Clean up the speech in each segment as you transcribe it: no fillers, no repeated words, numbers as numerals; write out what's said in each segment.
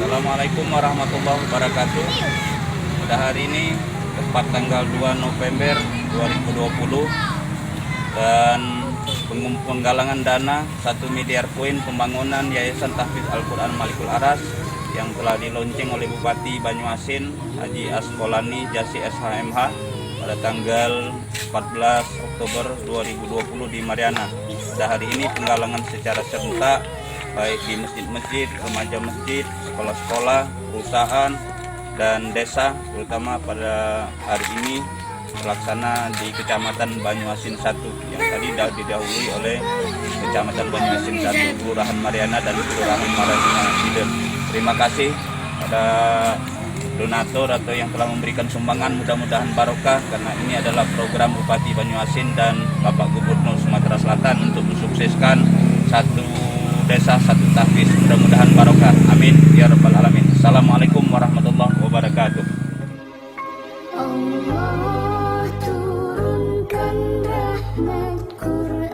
Assalamualaikum warahmatullahi wabarakatuh. Pada hari ini tepat tanggal 2 November 2020 dan penggalangan dana 1 miliar koin pembangunan Yayasan Tahfidz Al-Quran Malikul Aras yang telah dilonceng oleh Bupati Banyuasin Haji Asqolani Jasi SHMH pada tanggal 14 Oktober 2020 di Mariana. Pada hari ini penggalangan secara serentak baik di masjid-masjid, remaja masjid, sekolah-sekolah, perusahaan, dan desa, terutama pada hari ini terlaksana di Kecamatan Banyuasin 1 yang tadi sudah didahului oleh Kecamatan Banyuasin 1, Kelurahan Mariana dan Kelurahan Mariana Hilir. Terima kasih pada donatur atau yang telah memberikan sumbangan, mudah-mudahan barokah karena ini adalah program Bupati Banyuasin dan Bapak Gubernur Sumatera Selatan untuk mensukseskan satu desa, satu tahfidz, mudah-mudahan barokah. Amin ya rabbal alamin. Assalamualaikum warahmatullahi wabarakatuh. Allah turunkan rahmat Quran,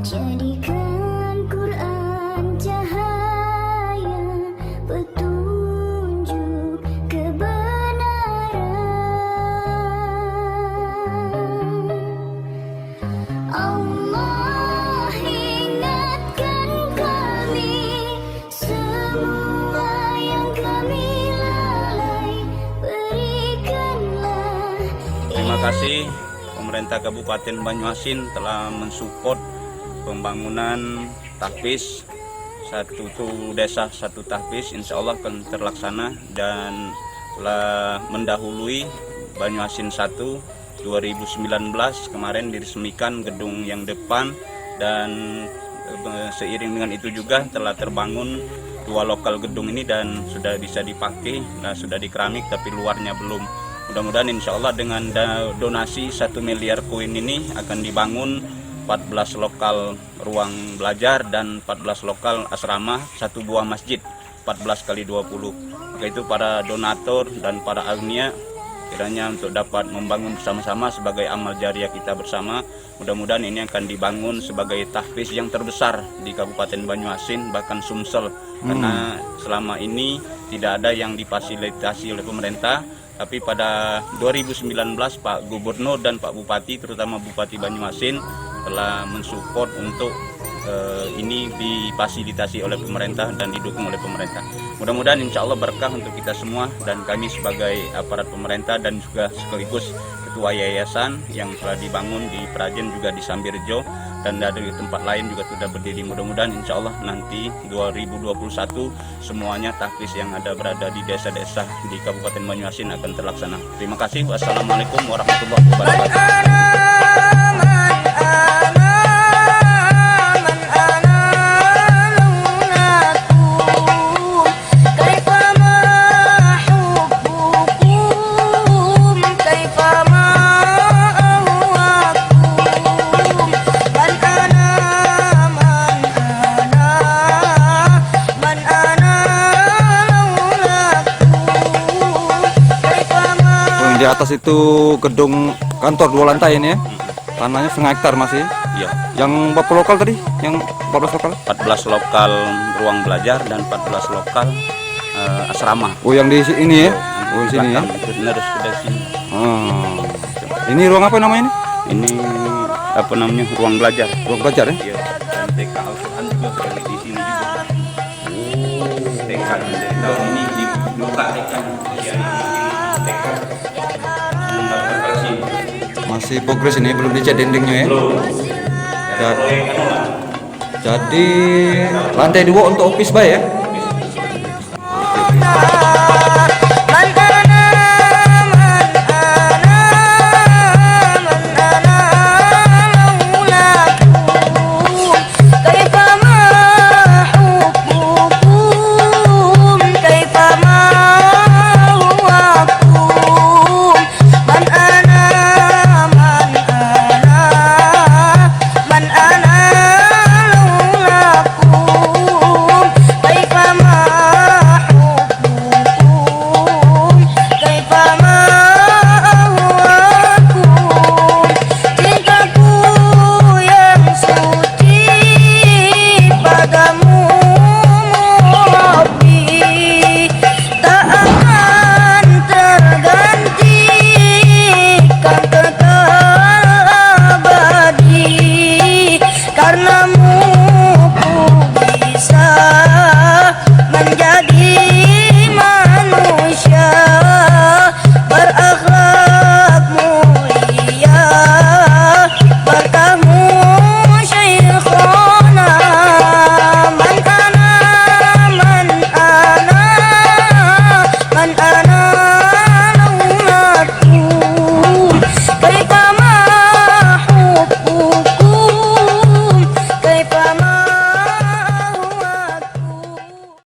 jadikan Quran cahaya petunjuk kebenaran. Allah ingatkan kami semua yang kami lalai, berikanlah. Terima kasih pemerintah Kabupaten Banyuasin telah mensupport pembangunan tahfidz satu desa, satu tahfidz, insya Allah akan terlaksana dan telah mendahului Banyuasin 1 2019 kemarin diresmikan gedung yang depan dan seiring dengan itu juga telah terbangun 2 lokal gedung ini dan sudah bisa dipakai. Nah, sudah di keramik tapi luarnya belum. Mudah-mudahan insya Allah dengan donasi 1 miliar koin ini akan dibangun 14 lokal ruang belajar dan 14 lokal asrama, 1 buah masjid, 14 kali 20. Maka itu para donatur dan para agnia kiranya untuk dapat membangun bersama-sama sebagai amal jariah kita bersama. Mudah-mudahan ini akan dibangun sebagai tahfidz yang terbesar di Kabupaten Banyuasin, bahkan Sumsel. Karena selama ini tidak ada yang difasilitasi oleh pemerintah. Tapi pada 2019 Pak Gubernur dan Pak Bupati, terutama Bupati Banyuasin, telah mensupport untuk ini difasilitasi oleh pemerintah dan didukung oleh pemerintah. Mudah-mudahan insya Allah berkah untuk kita semua dan kami sebagai aparat pemerintah dan juga sekaligus ketua yayasan yang telah dibangun di Prajen juga di Sambirjo dan dari tempat lain juga sudah berdiri. Mudah-mudahan insya Allah nanti 2021 semuanya tahfidz yang berada di desa-desa di Kabupaten Banyuasin akan terlaksana. Terima kasih. Wassalamualaikum warahmatullahi wabarakatuh. Di atas itu gedung kantor 2 lantai ini ya. Tanahnya 1,5 hektar masih. Iya. Yang berapa lokal tadi? Yang 14 lokal? 14 lokal ruang belajar dan 14 lokal asrama. Oh, yang di sini ya? Oh, di sini ya. Terus ke sini. Ini ruang apa namanya ini? Ini apa namanya? Ruang belajar. Ruang belajar ya? Iya. Dan TK Al-Quran juga berada di sini juga. TK dari tahun ini dibuka TK. TK. Masih progres ini, belum dicat dindingnya ya? Belum. Jadi lantai 2 untuk office bay ya?